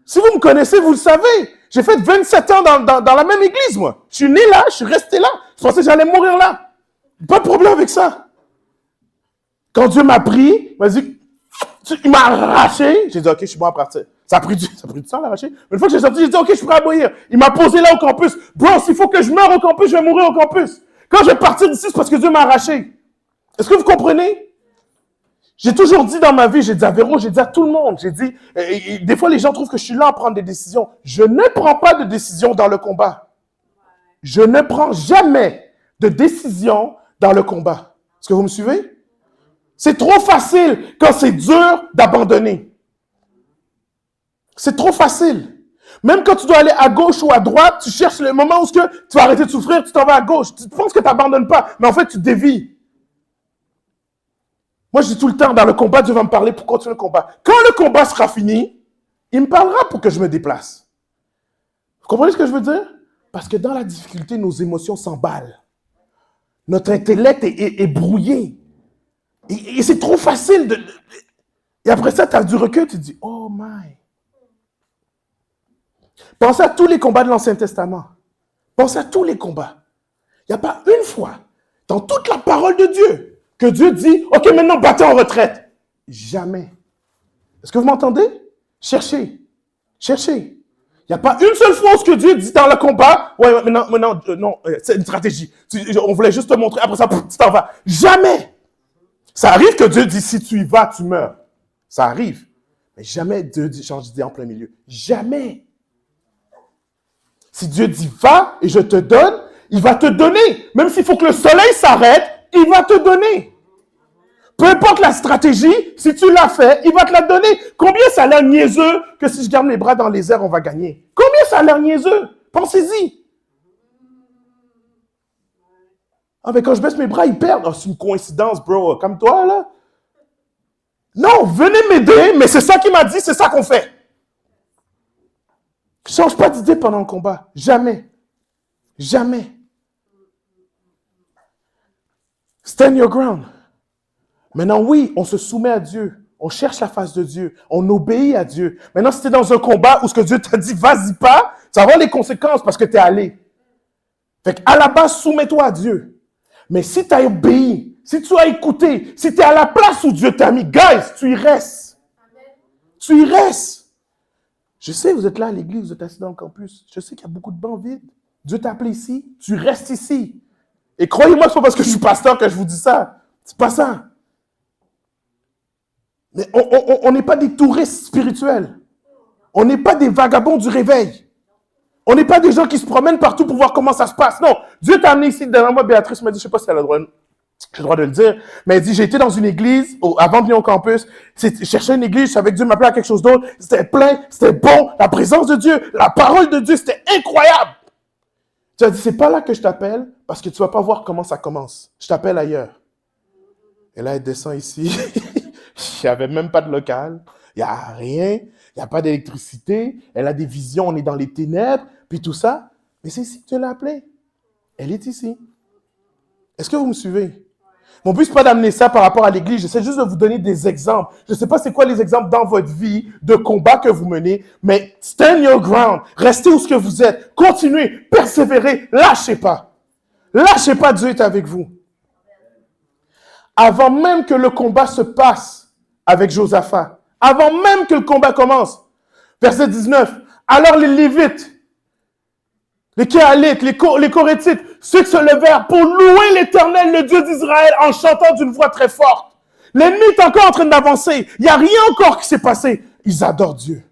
Si vous me connaissez, vous le savez. J'ai fait 27 ans dans la même église, moi. Je suis né là, je suis resté là. Je pensais que j'allais mourir là. Pas de problème avec ça. Quand Dieu m'a pris, il m'a arraché. J'ai dit, OK, je suis bon à partir. Ça a pris du temps à l'arracher. Une fois que j'ai sorti, j'ai dit, OK, je suis prêt à mourir. Il m'a posé là au campus. Bro, s'il faut que je meure au campus, je vais mourir au campus. Quand je vais partir d'ici, c'est parce que Dieu m'a arraché. Est-ce que vous comprenez? J'ai toujours dit dans ma vie, j'ai dit à Véro, j'ai dit à tout le monde, j'ai dit, des fois les gens trouvent que je suis là à prendre des décisions. Je ne prends pas de décision dans le combat. Je ne prends jamais de décision dans le combat. Est-ce que vous me suivez? C'est trop facile quand c'est dur d'abandonner. C'est trop facile. Même quand tu dois aller à gauche ou à droite, tu cherches le moment où tu vas arrêter de souffrir, tu t'en vas à gauche. Tu penses que tu n'abandonnes pas, mais en fait, tu dévies. Moi, je dis tout le temps, dans le combat, Dieu va me parler pour continuer le combat. Quand le combat sera fini, il me parlera pour que je me déplace. Vous comprenez ce que je veux dire? Parce que dans la difficulté, nos émotions s'emballent. Notre intellect est brouillé. Et c'est trop facile. Et après ça, tu as du recul, tu te dis, oh my. Pensez à tous les combats de l'Ancien Testament. Pensez à tous les combats. Il n'y a pas une fois, dans toute la parole de Dieu, que Dieu dit, OK, maintenant, battez en retraite. Jamais. Est-ce que vous m'entendez? Cherchez. Cherchez. Il n'y a pas une seule fois où ce que Dieu dit dans le combat, ouais, non, c'est une stratégie. On voulait juste te montrer, après ça, tu t'en vas. Jamais. Ça arrive que Dieu dit, si tu y vas, tu meurs. Ça arrive. Mais jamais Dieu change d'idée en plein milieu. Jamais. Si Dieu dit va et je te donne, il va te donner. Même s'il faut que le soleil s'arrête, il va te donner. Peu importe la stratégie, si tu l'as fait, il va te la donner. Combien ça a l'air niaiseux que si je garde mes bras dans les airs, on va gagner? Combien ça a l'air niaiseux? Pensez-y. Ah, mais quand je baisse mes bras, ils perdent. Oh, c'est une coïncidence, bro. Comme toi, là. Non, venez m'aider, mais c'est ça qu'il m'a dit, c'est ça qu'on fait. Ne change pas d'idée pendant le combat. Jamais. Jamais. Stand your ground. Maintenant, oui, on se soumet à Dieu. On cherche la face de Dieu. On obéit à Dieu. Maintenant, si tu es dans un combat où ce que Dieu t'a dit, vas-y pas, ça va avoir les conséquences parce que tu es allé. Fait qu'à la base, soumets-toi à Dieu. Mais si tu as obéi, si tu as écouté, si tu es à la place où Dieu t'a mis, guys, tu y restes. Amen. Tu y restes. Je sais, vous êtes là à l'église, vous êtes assis dans le campus. Je sais qu'il y a beaucoup de bancs vides. Dieu t'a appelé ici, tu restes ici. Et croyez-moi, ce n'est pas parce que je suis pasteur que je vous dis ça. C'est pas ça. Mais on n'est pas des touristes spirituels. On n'est pas des vagabonds du réveil. On n'est pas des gens qui se promènent partout pour voir comment ça se passe. Non, Dieu t'a amené ici. Dernièrement, Béatrice m'a dit, je ne sais pas si elle a j'ai le droit de le dire, mais elle dit, j'ai été dans une église, avant de venir au campus, je cherchais une église, je savais que Dieu m'appelait à quelque chose d'autre, c'était plein, c'était bon, la présence de Dieu, la parole de Dieu, c'était incroyable. Tu as dit, c'est pas là que je t'appelle, parce que tu vas pas voir comment ça commence. Je t'appelle ailleurs. Et là, elle descend ici, il n'y avait même pas de local, il n'y a rien, il n'y a pas d'électricité, elle a des visions, on est dans les ténèbres, puis tout ça. Mais c'est ici que Dieu l'a appelée. Elle est ici. Est-ce que vous me suivez? Mon but, ce n'est pas d'amener ça par rapport à l'église. J'essaie juste de vous donner des exemples. Je ne sais pas c'est quoi les exemples dans votre vie de combat que vous menez, mais stand your ground. Restez où ce que vous êtes. Continuez, persévérez, lâchez pas. Lâchez pas, Dieu est avec vous. Avant même que le combat se passe avec Josaphat, avant même que le combat commence, verset 19, alors les Lévites, les Kéalites, les Corétites, ceux qui se levèrent pour louer l'Éternel, le Dieu d'Israël, en chantant d'une voix très forte. L'ennemi est encore en train d'avancer. Il n'y a rien encore qui s'est passé. Ils adorent Dieu.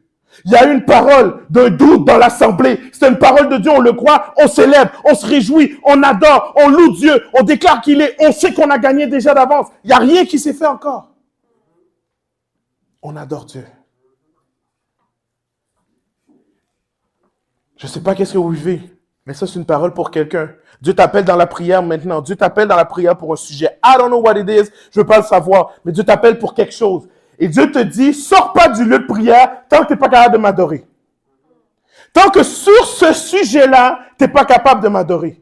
Il y a une parole d'un doute dans l'assemblée. C'est une parole de Dieu, on le croit, on célèbre, on se réjouit, on adore, on loue Dieu, on déclare qu'il est, on sait qu'on a gagné déjà d'avance. Il n'y a rien qui s'est fait encore. On adore Dieu. Je ne sais pas qu'est-ce que vous vivez, mais ça, c'est une parole pour quelqu'un. Dieu t'appelle dans la prière maintenant. Dieu t'appelle dans la prière pour un sujet. I don't know what it is. Je ne veux pas le savoir, mais Dieu t'appelle pour quelque chose. Et Dieu te dit, sors pas du lieu de prière tant que tu n'es pas capable de m'adorer. Tant que sur ce sujet-là, tu n'es pas capable de m'adorer.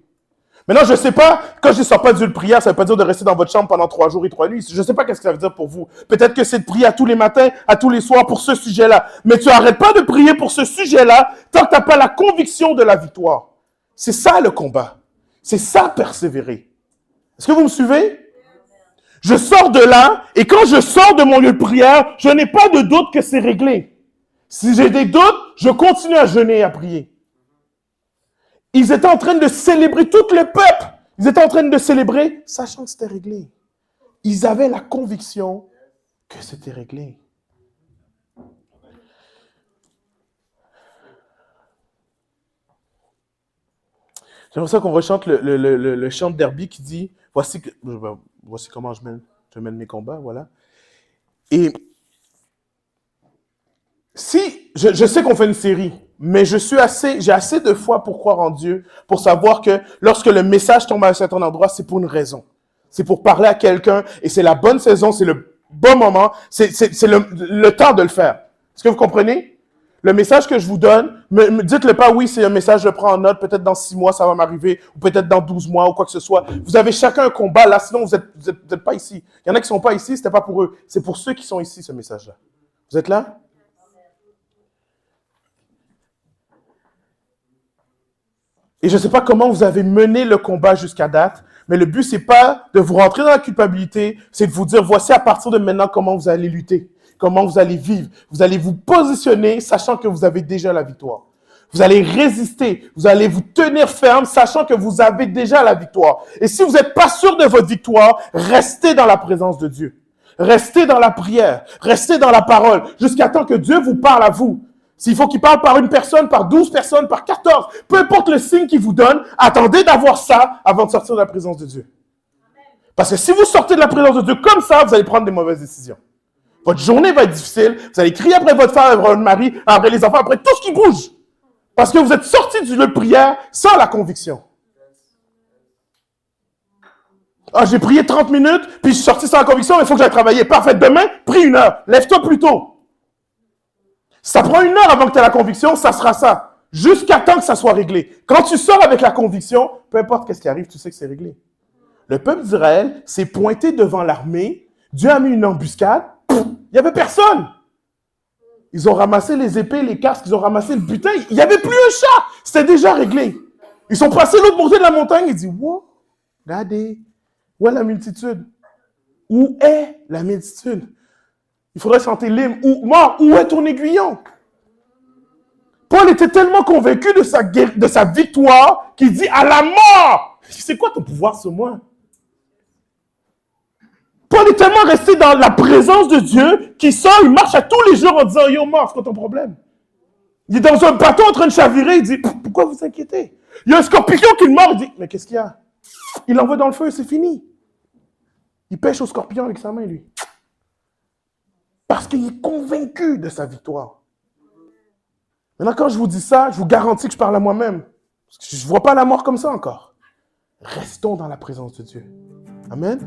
Maintenant, je ne sais pas, quand je ne sors pas du lieu de prière, ça ne veut pas dire de rester dans votre chambre pendant 3 jours et 3 nuits. Je ne sais pas qu'est-ce que ça veut dire pour vous. Peut-être que c'est de prier à tous les matins, à tous les soirs pour ce sujet-là. Mais tu n'arrêtes pas de prier pour ce sujet-là tant que tu n'as pas la conviction de la victoire. C'est ça le combat. C'est ça persévérer. Est-ce que vous me suivez? Je sors de là, et quand je sors de mon lieu de prière, je n'ai pas de doute que c'est réglé. Si j'ai des doutes, je continue à jeûner et à prier. Ils étaient en train de célébrer, tout le peuple, ils étaient en train de célébrer, sachant que c'était réglé. Ils avaient la conviction que c'était réglé. J'aimerais ça qu'on rechante le chant de Derby qui dit, voici comment je mène mes combats, voilà. Et si, je sais qu'on fait une série, mais j'ai assez de foi pour croire en Dieu, pour savoir que lorsque le message tombe à un certain endroit, c'est pour une raison. C'est pour parler à quelqu'un, et c'est la bonne saison, c'est le bon moment, c'est le temps de le faire. Est-ce que vous comprenez? Le message que je vous donne, dites-le pas, oui, c'est un message, je le prends en note, peut-être dans 6 mois, ça va m'arriver, ou peut-être dans 12 mois, ou quoi que ce soit. Vous avez chacun un combat, là, sinon vous êtes pas ici. Il y en a qui sont pas ici, c'était pas pour eux. C'est pour ceux qui sont ici, ce message-là. Vous êtes là? Et je ne sais pas comment vous avez mené le combat jusqu'à date, mais le but, c'est pas de vous rentrer dans la culpabilité, c'est de vous dire, voici à partir de maintenant comment vous allez lutter. Comment vous allez vivre. Vous allez vous positionner, sachant que vous avez déjà la victoire. Vous allez résister. Vous allez vous tenir ferme, sachant que vous avez déjà la victoire. Et si vous n'êtes pas sûr de votre victoire, restez dans la présence de Dieu. Restez dans la prière, restez dans la parole, jusqu'à temps que Dieu vous parle à vous. S'il faut qu'il parle par une personne, par 12 personnes, par 14, peu importe le signe qu'il vous donne, attendez d'avoir ça avant de sortir de la présence de Dieu. Parce que si vous sortez de la présence de Dieu comme ça, vous allez prendre des mauvaises décisions. Votre journée va être difficile, vous allez crier après votre femme, après votre mari, après les enfants, après tout ce qui bouge. Parce que vous êtes sorti du lieu de prière sans la conviction. Ah, j'ai prié 30 minutes, puis je suis sorti sans la conviction, mais il faut que j'aille travailler. Parfait, demain, prie 1 heure. Lève-toi plus tôt. Ça prend 1 heure avant que tu aies la conviction, ça sera ça. Jusqu'à temps que ça soit réglé. Quand tu sors avec la conviction, peu importe ce qui arrive, tu sais que c'est réglé. Le peuple d'Israël s'est pointé devant l'armée. Dieu a mis une embuscade. Il n'y avait personne. Ils ont ramassé les épées, les casques, ils ont ramassé le butin. Il n'y avait plus un chat. C'était déjà réglé. Ils sont passés l'autre côté de la montagne et disent, wow, regardez, où est la multitude? Où est la multitude? Il faudrait chanter l'hymne. Où est ton aiguillon? Paul était tellement convaincu de sa victoire qu'il dit à la mort. C'est quoi ton pouvoir sur moi? Paul est tellement resté dans la présence de Dieu qu'il sort, il marche à tous les jours en disant yo mort, c'est quoi ton problème? Il est dans un bateau en train de chavirer, il dit pourquoi vous inquiétez? Il y a un scorpion qui le mord, il dit mais qu'est-ce qu'il y a? Il l'envoie dans le feu et c'est fini. Il pêche au scorpion avec sa main, lui. Parce qu'il est convaincu de sa victoire. Maintenant, quand je vous dis ça, je vous garantis que je parle à moi-même. Parce que je ne vois pas la mort comme ça encore. Restons dans la présence de Dieu. Amen.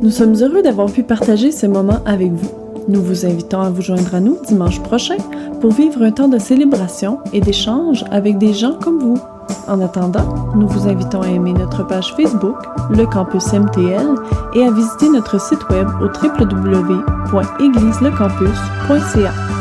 Nous sommes heureux d'avoir pu partager ce moment avec vous. Nous vous invitons à vous joindre à nous dimanche prochain pour vivre un temps de célébration et d'échange avec des gens comme vous. En attendant, nous vous invitons à aimer notre page Facebook, le Campus MTL, et à visiter notre site web au www.égliseLecampus.ca.